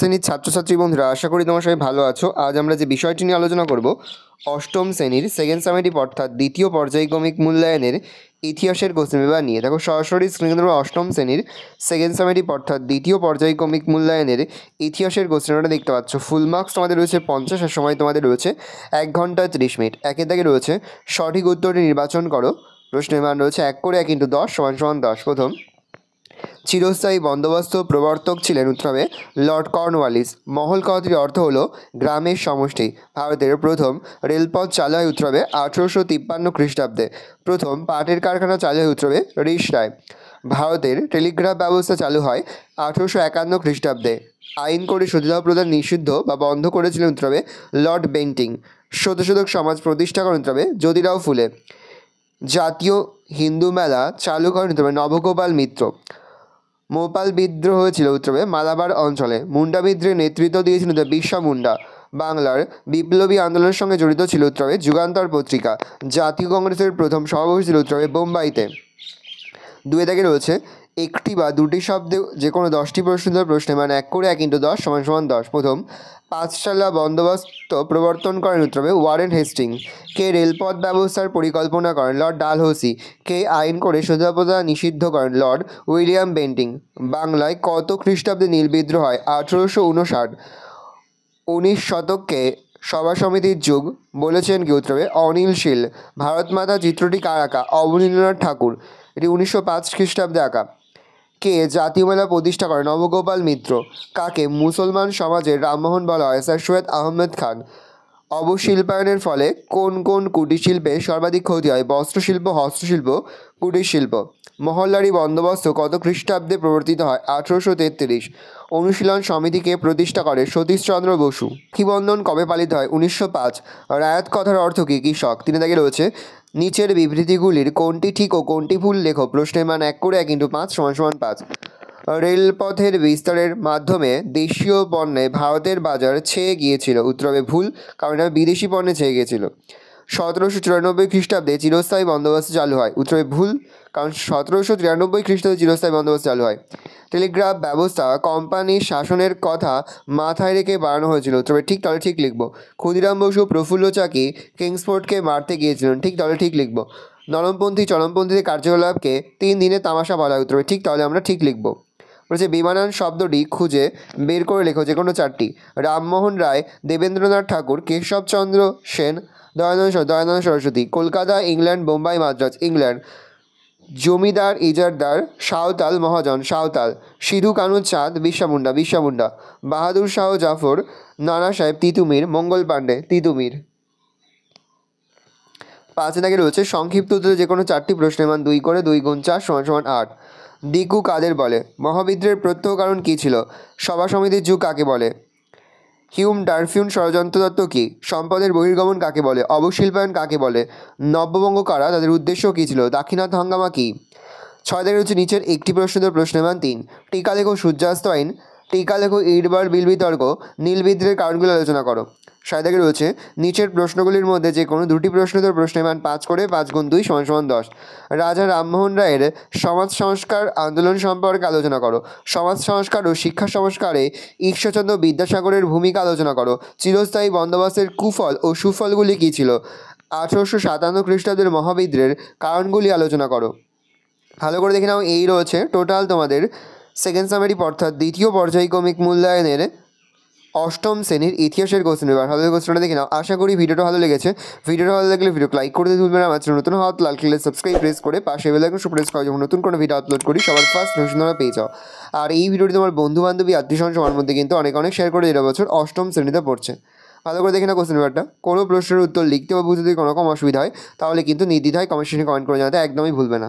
শ্রেণীর ছাত্রছাত্রী বন্ধুরা, আশা করি তোমার সবাই ভালো আছো। আজ আমরা যে বিষয়টি নিয়ে আলোচনা করব, অষ্টম শ্রেণীর সেকেন্ড সামেটিভ অর্থাৎ দ্বিতীয় পর্যায়ক্রমিক মূল্যায়নের ইতিহাসের কোশ্চেন পেপার নিয়ে। দেখো সরাসরি স্ক্রিনে তোমরা অষ্টম শ্রেণীর সেকেন্ড সামেটিভ অর্থাৎ দ্বিতীয় পর্যায়ক্রমিক মূল্যায়নের ইতিহাসের কোশ্চেন পেপারটা দেখতে পাচ্ছ। ফুল মার্কস তোমাদের রয়েছে 50, আর সময় তোমাদের রয়েছে 1 ঘন্টা 30 মিনিট। একের দাগে রয়েছে সঠিক উত্তরটি নির্বাচন করো। প্রশ্নের মান রয়েছে 1 করে 1 × 10 = 10। প্রথম, চিরস্থায়ী বন্দোবস্ত প্রবর্তক ছিলেন উত্তর হবে লর্ড কর্নওয়ালিস। মহল কথাটির অর্থ হলো গ্রামের সমষ্টি। ভারতের প্রথম রেলপথ চালু হয় উত্তর হবে 1853 খ্রিস্টাব্দে। প্রথম পাটের কারখানা চালু হয় উত্তর হবে রিষড়ায়। ভারতের টেলিগ্রাফ ব্যবস্থা চালু হয় 1851 খ্রিস্টাব্দে। আইন করে সতীদাহ প্রদান নিষিদ্ধ বা বন্ধ করেছিলেন উত্তর হবে লর্ড বেন্টিং। সত্যশোধক সমাজ প্রতিষ্ঠা করেন উত্তর হবে জ্যোতিরাও ফুলে। জাতীয় হিন্দু মেলা চালু করেন উত্তর হবে নবগোপাল মিত্র। মোপাল বিদ্রোহ হয়েছিল উত্তর হবে মালাবার অঞ্চলে। মুন্ডা বিদ্রোহের নেতৃত্ব দিয়েছিলেন বিরসা মুন্ডা। বাংলার বিপ্লবী আন্দোলনের সঙ্গে জড়িত ছিল উত্তর হবে যুগান্তর পত্রিকা। জাতীয় কংগ্রেসের প্রথম সভাপতি ছিল উত্তর হবে বোম্বাইতে। দুয়ে দাগে রয়েছে একটি বা দুটি শব্দে যে কোনো 10টি প্রশ্নের মান 1 করে 1 × 10 = 10। প্রথম, পাঁচশালা বন্দোবস্ত প্রবর্তন করেন উত্তর হবে ওয়ারেন হেস্টিংস। কে রেলপথ ব্যবস্থার পরিকল্পনা করেন লর্ড ডালহৌসি। কে আইন করে সতীদাহ প্রথা নিষিদ্ধ করেন লর্ড উইলিয়াম বেন্টিং। বাংলায় কত খ্রিস্টাব্দে নীল বিদ্রোহ হয় 1859। 19 শতককে সভা সমিতির যুগ বলেছেন কি উত্তর হবে অনিল শীল। ভারত মাতা চিত্রটি কার আঁকা? অবনীন্দ্রনাথ ঠাকুর। এটি 1905 খ্রিস্টাব্দে আঁকা। কে জাতীয় মেলা প্রতিষ্ঠা করেন? নবগোপাল মিত্র। কাকে মুসলমান সমাজের রামমোহন বলা হয়? স্যার সৈয়দ আহমেদ খান। অবশিল্পায়নের ফলে কোন কোন কুটির শিল্পে সর্বাধিক ক্ষতি হয়? বস্ত্রশিল্প, হস্তশিল্প, কুটির শিল্প। মহল্লারি বন্দোবস্ত কত খ্রিস্টাব্দে প্রবর্তিত হয়? 1833। অনুশীলন সমিতিকে প্রতিষ্ঠা করে সতীশচন্দ্র বসু। রাখিবন্ধন কবে পালিত হয়? 1905। রায়াত কথার অর্থ কী? কৃষক। 3 দাগে রয়েছে নিচের বিবৃতিগুলির কোনটি ঠিক ও কোনটি ভুল লেখো। প্রশ্নের মান 1 করে 1 × 5 = 5। রেলপথের বিস্তারের মাধ্যমে দেশীয় পণ্যে ভারতের বাজার ছেয়ে গিয়েছিল উত্তর হবে ভুল, কারণ এটা বিদেশি পণ্যে ছেয়ে গিয়েছিল। 1794 খ্রিস্টাব্দে চিরস্থায়ী বন্দোবস্ত চালু হয় উত্তর হবে ভুল, কারণ 1793 খ্রিস্টাব্দে চিরস্থায়ী বন্দোবস্ত চালু হয়। টেলিগ্রাফ ব্যবস্থা কোম্পানির শাসনের কথা মাথায় রেখে বানানো হয়েছিল উত্তর হবে ঠিক, তাহলে ঠিক লিখব। ক্ষুদিরাম বসু প্রফুল্ল চাকি কিংসফোর্ডকে মারতে গিয়েছিলেন ঠিক, তাহলে ঠিক লিখব। নরমপন্থী চরমপন্থীদের কার্যকলাপকে 3 দিনের তামাশা বলা হয় উত্তর হবে ঠিক, তাহলে আমরা ঠিক লিখব। বলছে বিমানান শব্দটি খুঁজে বের করে লেখো যে কোনো 4টি। রামমোহন রায়, দেবেন্দ্রনাথ ঠাকুর, কেশবচন্দ্র সেন, দয়ানন্দ সরস্বতী। কলকাতা, ইংল্যান্ড, বোম্বাই, মাদ্রাজ। ইংল্যান্ড। জমিদার, ইজারদার, সাঁওতাল, মহাজন, সাঁওতাল। সিধু কানু চাঁদ, বিরসা মুন্ডা। বাহাদুর শাহ জাফর, নানা সাহেব, তিতুমির। মঙ্গল পাণ্ডে, তিতুমির। 5 দাগে রয়েছে সংক্ষিপ্ত উত্তরে যে কোনো 4টি প্রশ্নের মান 2 করে 2 × 4 = 8। দিকু কাদের বলে? মহাবিদ্রোহের প্রত্যহ কারণ কী ছিল? সভা সমিতির যুগ কাকে বলে? হিউম ডারফিউন ষড়যন্ত্র তত্ত্ব কী? সম্পদের বহির্গমন কাকে বলে? অবশিল্পায়ন কাকে বলে? নব্যবঙ্গ কারা? তাদের উদ্দেশ্য কী ছিল? দাক্ষিণাত্য হাঙ্গামা কী? 6 দাগে রয়েছে নিচের একটি প্রশ্নের মান 3। টিকা লেখো সূর্যাস্ত আইন। টিকা লেখো ইটবার বিল বিতর্ক। নীল বিদ্রোহের কারণগুলো আলোচনা করো। 7 দাগে রয়েছে নিচের প্রশ্নগুলির মধ্যে যে কোনো 2টি প্রশ্নের মান 5 করে 5 × 2 = 10। রাজা রামমোহন রায়ের সমাজ সংস্কার আন্দোলন সম্পর্কে আলোচনা করো। সমাজ সংস্কার ও শিক্ষা সংস্কারে ঈশ্বরচন্দ্র বিদ্যাসাগরের ভূমিকা আলোচনা করো। চিরস্থায়ী বন্দোবস্তের কুফল ও সুফলগুলি কী ছিল? 1857 খ্রিস্টাব্দের মহাবিদ্রোহের কারণগুলি আলোচনা করো। ভালো করে দেখে নাও, এই রয়েছে টোটাল তোমাদের সেকেন্ড সামেটিভ অর্থাৎ দ্বিতীয় পর্যায়ক্রমিক মূল্যায়নের অষ্টম শ্রেণীর ইতিহাসের কোশ্চেন পেপার। ভালো কোশ্চেনটা দেখে নাও। আশা করি ভিডিওটা ভালো লেগেছে। ভিডিওটা ভালো লাগলে ভিডিওকে লাইক করতে ভুলবেন না। আমার নতুন হওয়া লাল কালারের সাবস্ক্রাইব প্রেস করে পাশে বেল আইকন প্রেস করে যখন নতুন কোনো ভিডিও আপলোড করি সবার ফার্স্ট নোটিফিকেশন তোমরা পেয়ে যাও। আর এই ভিডিওটি তোমার বন্ধু বান্ধবী আত্মীয়স্বজন সবার মধ্যে কিন্তু অনেক শেয়ার করে যেটা বছর অষ্টম শ্রেণীতে পড়ছে। ভালো করে দেখে না কোশ্চেন পেপারটা। কোনো প্রশ্নের উত্তর লিখতে বা বুঝতে যদি কোনো রকম অসুবিধা হয় তাহলে কিন্তু নির্দ্বিধায় কমেন্ট সেকশনে কমেন্ট করে জানাতে একদমই ভুলবে না।